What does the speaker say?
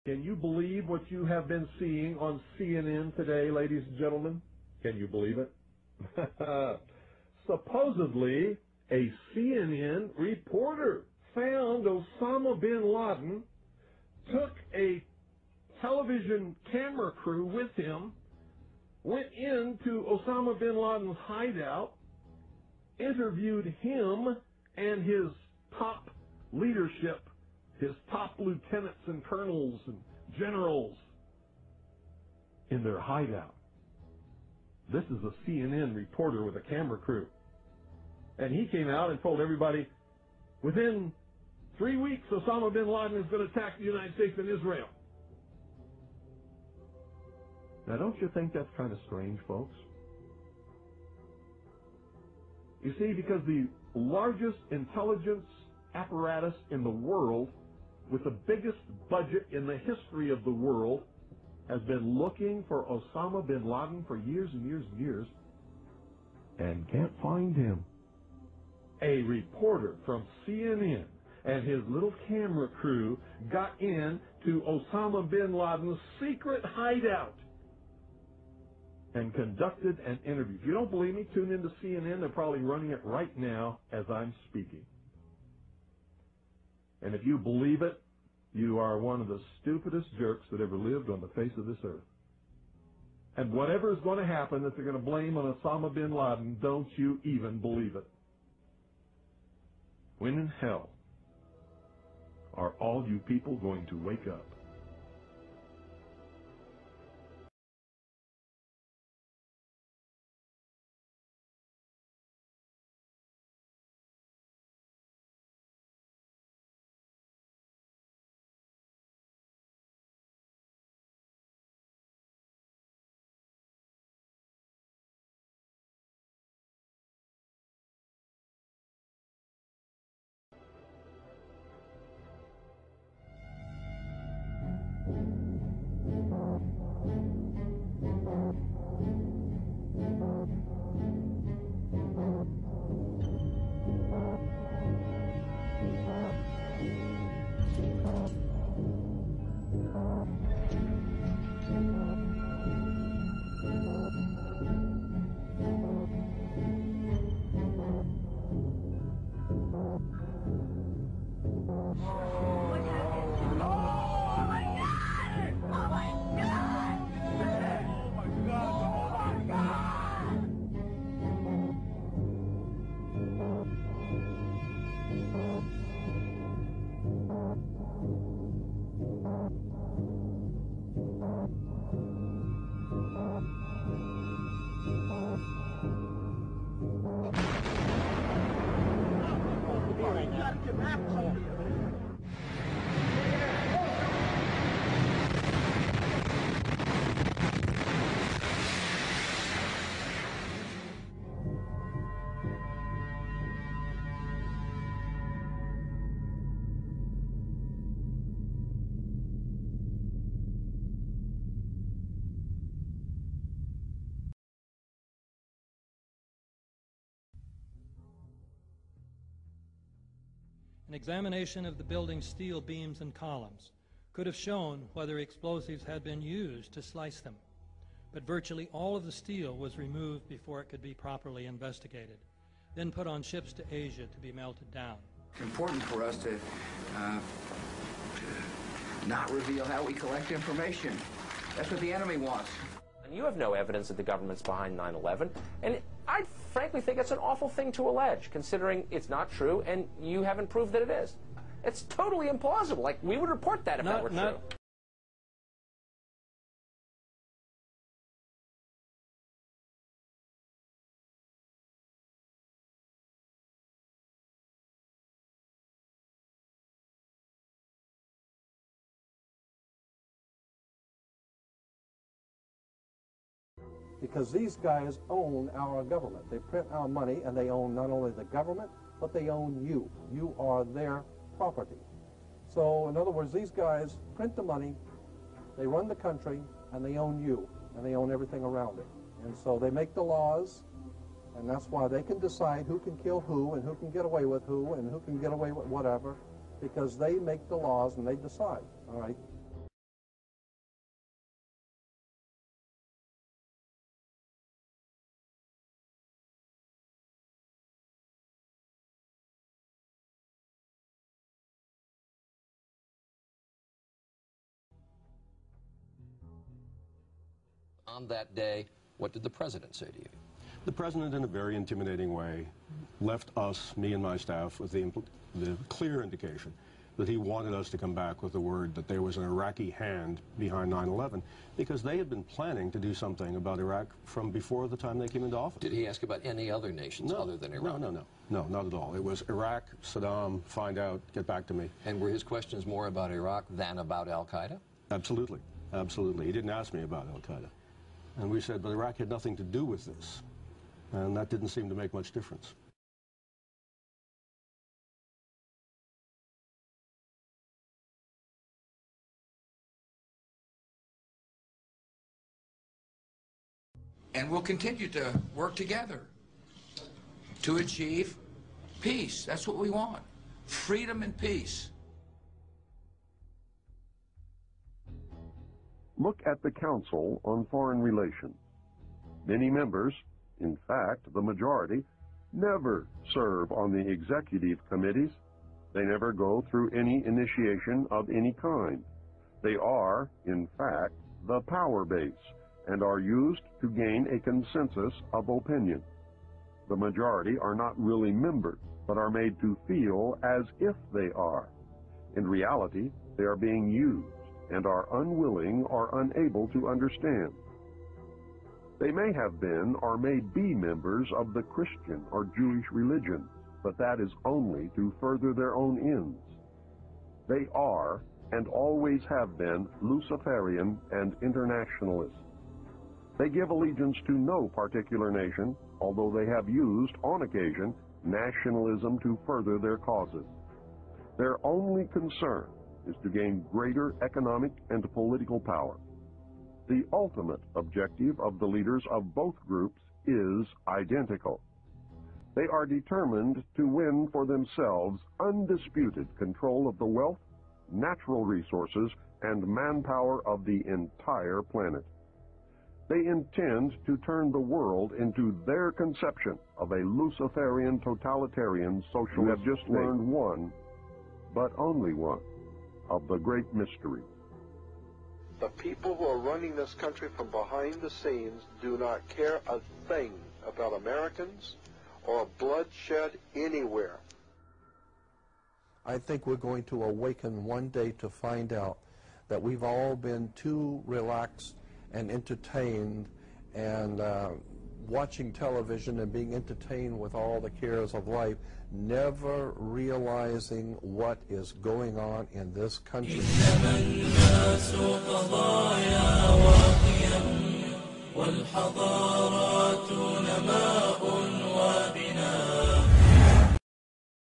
Can you believe what you have been seeing on CNN today, ladies and gentlemen? Can you believe it? Supposedly, a CNN reporter found Osama bin Laden, took a television camera crew with him, went into Osama bin Laden's hideout, interviewed him and his top leadership, his top lieutenants and colonels and generals in their hideout. This is a CNN reporter with a camera crew. And he came out and told everybody, within 3 weeks, Osama bin Laden is going to attack the United States and Israel. Now, don't you think that's kind of strange, folks? You see, because the largest intelligence apparatus in the world, with the biggest budget in the history of the world, has been looking for Osama bin Laden for years and years and years, and can't find him. A reporter from CNN and his little camera crew got in to Osama bin Laden's secret hideout and conducted an interview. If you don't believe me, tune into CNN. They're probably running it right now as I'm speaking. And if you believe it, you are one of the stupidest jerks that ever lived on the face of this earth. And whatever is going to happen that they're going to blame on Osama bin Laden, don't you even believe it. When in hell are all you people going to wake up? An examination of the building's steel beams and columns could have shown whether explosives had been used to slice them, but virtually all of the steel was removed before it could be properly investigated, then put on ships to Asia to be melted down. It's important for us to not reveal how we collect information. That's what the enemy wants. And you have no evidence that the government's behind 9/11, and I frankly think it's an awful thing to allege, considering it's not true, and you haven't proved that it is. It's totally implausible. Like, we would report that if that were true. Because these guys own our government. They print our money, and they own not only the government, but they own you. You are their property. So, in other words, these guys print the money, they run the country, and they own you, and they own everything around it. And so they make the laws, and that's why they can decide who can kill who, and who can get away with who, and who can get away with whatever, because they make the laws and they decide, all right? On that day, what did the president say to you? The president, in a very intimidating way, left us, me and my staff, with the clear indication that he wanted us to come back with the word that there was an Iraqi hand behind 9/11, because they had been planning to do something about Iraq from before the time they came into office. Did he ask about any other nations other than Iraq? No, not at all. It was Iraq, Saddam, find out, get back to me. And were his questions more about Iraq than about Al-Qaeda? Absolutely, absolutely. He didn't ask me about Al-Qaeda. And we said, but Iraq had nothing to do with this. And that didn't seem to make much difference. And we'll continue to work together to achieve peace. That's what we want. Freedom and peace. Look at the Council on Foreign Relations. Many members, in fact, the majority, never serve on the executive committees. They never go through any initiation of any kind. They are, in fact, the power base and are used to gain a consensus of opinion. The majority are not really members, but are made to feel as if they are. In reality, they are being used and are unwilling or unable to understand. They may have been or may be members of the Christian or Jewish religion, but that is only to further their own ends. They are, and always have been, Luciferian and internationalist. They give allegiance to no particular nation, although they have used, on occasion, nationalism to further their causes. Their only concern is to gain greater economic and political power. The ultimate objective of the leaders of both groups is identical. They are determined to win for themselves undisputed control of the wealth, natural resources, and manpower of the entire planet. They intend to turn the world into their conception of a Luciferian totalitarian socialist. We have just learned one, but only one, of the great mysteries. The people who are running this country from behind the scenes do not care a thing about Americans or bloodshed anywhere. I think we're going to awaken one day to find out that we've all been too relaxed and entertained and watching television and being entertained with all the cares of life, never realizing what is going on in this country. والحضارة